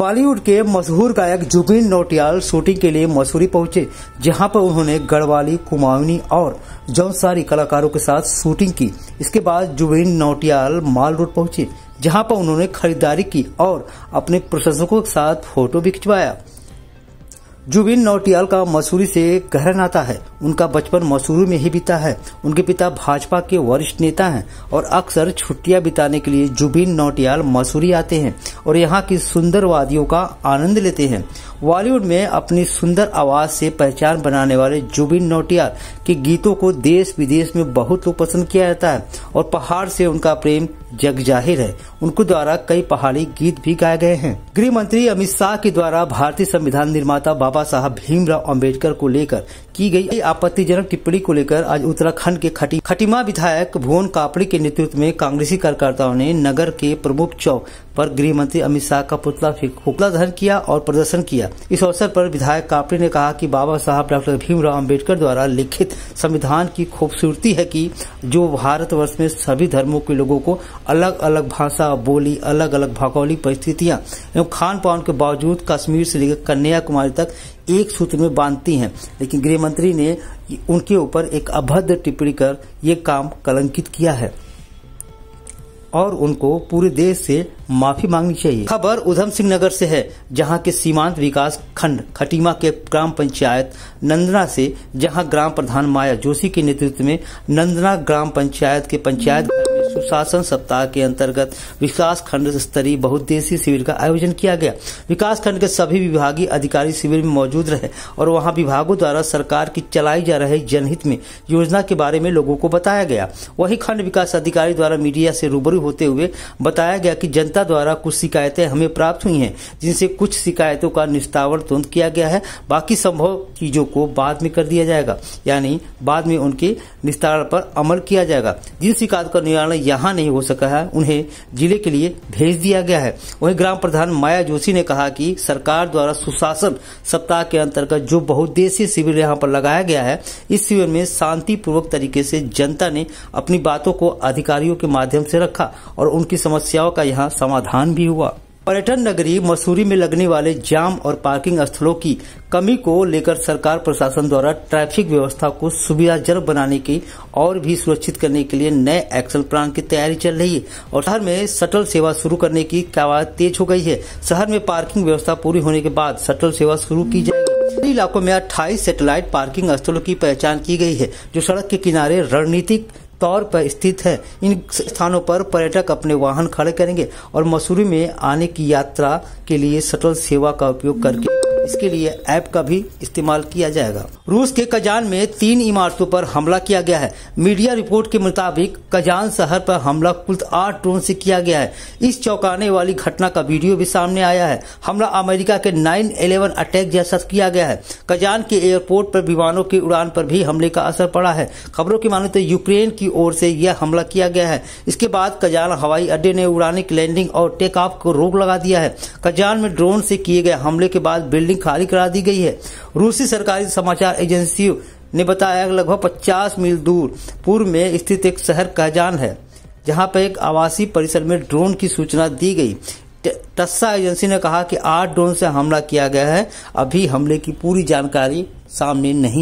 बॉलीवुड के मशहूर गायक जुबिन नौटियाल शूटिंग के लिए मसूरी पहुंचे, जहां पर उन्होंने गढ़वाली, कुमाऊनी और जौनसारी कलाकारों के साथ शूटिंग की। इसके बाद जुबिन नौटियाल माल रोड पहुंचे, जहां पर उन्होंने खरीदारी की और अपने प्रशंसकों के साथ फोटो भी खिंचवाया। जुबिन नौटियाल का मसूरी से गहरा नाता है। उनका बचपन मसूरी में ही बीता है। उनके पिता भाजपा के वरिष्ठ नेता हैं और अक्सर छुट्टियां बिताने के लिए जुबिन नौटियाल मसूरी आते हैं और यहाँ की सुंदर वादियों का आनंद लेते हैं। बॉलीवुड में अपनी सुंदर आवाज से पहचान बनाने वाले जुबिन नौटियाल के गीतों को देश विदेश में बहुत लोग पसंद किया जाता है और पहाड़ से उनका प्रेम जग जाहिर है। उनके द्वारा कई पहाड़ी गीत भी गाए गए हैं। गृह मंत्री अमित शाह के द्वारा भारतीय संविधान निर्माता बाबा साहब भीमराव अंबेडकर को लेकर की गई आपत्तिजनक टिप्पणी को लेकर आज उत्तराखंड के खटीमा विधायक भुवन कापड़ी के नेतृत्व में कांग्रेसी कार्यकर्ताओं ने नगर के प्रमुख चौक पर गृह मंत्री अमित शाह का पुतला दहन किया और प्रदर्शन किया। इस अवसर पर विधायक कापड़ी ने कहा कि बाबा साहब डॉक्टर भीमराव अंबेडकर द्वारा लिखित संविधान की खूबसूरती है कि जो भारतवर्ष में सभी धर्मों के लोगों को अलग अलग भाषा, बोली, अलग अलग भौगोलिक परिस्थितियां एवं खान पान के बावजूद कश्मीर से लेकर कन्याकुमारी तक एक सूत्र में बांधती हैं। लेकिन गृह मंत्री ने उनके ऊपर एक अभद्र टिप्पणी कर ये काम कलंकित किया है और उनको पूरे देश से माफी मांगनी चाहिए। खबर उधम सिंह नगर से है, जहां के सीमांत विकास खंड खटीमा के ग्राम पंचायत नंदना से, जहां ग्राम प्रधान माया जोशी के नेतृत्व में नंदना ग्राम पंचायत के पंचायत सुशासन सप्ताह के अंतर्गत विकास खंड स्तरीय बहुउद्देशीय शिविर का आयोजन किया गया। विकास खंड के सभी विभागीय अधिकारी शिविर में मौजूद रहे और वहां विभागों द्वारा सरकार की चलाई जा रही जनहित में योजना के बारे में लोगों को बताया गया। वहीं खंड विकास अधिकारी द्वारा मीडिया से रूबरू होते हुए बताया गया कि जनता द्वारा कुछ शिकायतें हमें प्राप्त हुई हैं, जिनसे कुछ शिकायतों का निस्तारण तुरंत किया गया है। बाकी संभव चीजों को बाद में कर दिया जाएगा, यानी बाद में उनके निस्तारण पर अमल किया जाएगा। जिन शिकायत का निवारण यहाँ नहीं हो सका है, उन्हें जिले के लिए भेज दिया गया है। वहीं ग्राम प्रधान माया जोशी ने कहा कि सरकार द्वारा सुशासन सप्ताह के अंतर्गत जो बहुउद्देशीय शिविर यहाँ पर लगाया गया है, इस शिविर में शांतिपूर्वक तरीके से जनता ने अपनी बातों को अधिकारियों के माध्यम से रखा और उनकी समस्याओं का यहाँ समाधान भी हुआ। पर्यटन नगरी मसूरी में लगने वाले जाम और पार्किंग स्थलों की कमी को लेकर सरकार प्रशासन द्वारा ट्रैफिक व्यवस्था को सुविधाजनक बनाने की और भी सुरक्षित करने के लिए नए एक्शन प्लान की तैयारी चल रही है और शहर में शटल सेवा शुरू करने की कवायद तेज हो गई है। शहर में पार्किंग व्यवस्था पूरी होने के बाद शटल सेवा शुरू की जाएगी। इलाकों में 28 सैटेलाइट पार्किंग स्थलों की पहचान की गई है, जो सड़क के किनारे रणनीतिक तौर पर स्थित है। इन स्थानों पर पर्यटक अपने वाहन खड़े करेंगे और मसूरी में आने की यात्रा के लिए शटल सेवा का उपयोग करके इसके लिए ऐप का भी इस्तेमाल किया जाएगा। रूस के कजान में 3 इमारतों पर हमला किया गया है। मीडिया रिपोर्ट के मुताबिक कजान शहर पर हमला कुल 8 ड्रोन से किया गया है। इस चौंकाने वाली घटना का वीडियो भी सामने आया है। हमला अमेरिका के 9/11 अटैक जैसा किया गया है। कजान के एयरपोर्ट पर विमानों की उड़ान पर भी हमले का असर पड़ा है। खबरों की माने तो यूक्रेन की ओर से यह हमला किया गया है। इसके बाद कजान हवाई अड्डे ने उड़ाने की लैंडिंग और टेक ऑफ को रोक लगा दिया है। कजान में ड्रोन से किए गए हमले के बाद बिल्डिंग खाली करा दी गई है। रूसी सरकारी समाचार एजेंसियों ने बताया लगभग 50 मील दूर पूर्व में स्थित एक शहर कजान है, जहां पर एक आवासीय परिसर में ड्रोन की सूचना दी गई। टस्सा एजेंसी ने कहा कि 8 ड्रोन से हमला किया गया है। अभी हमले की पूरी जानकारी सामने नहीं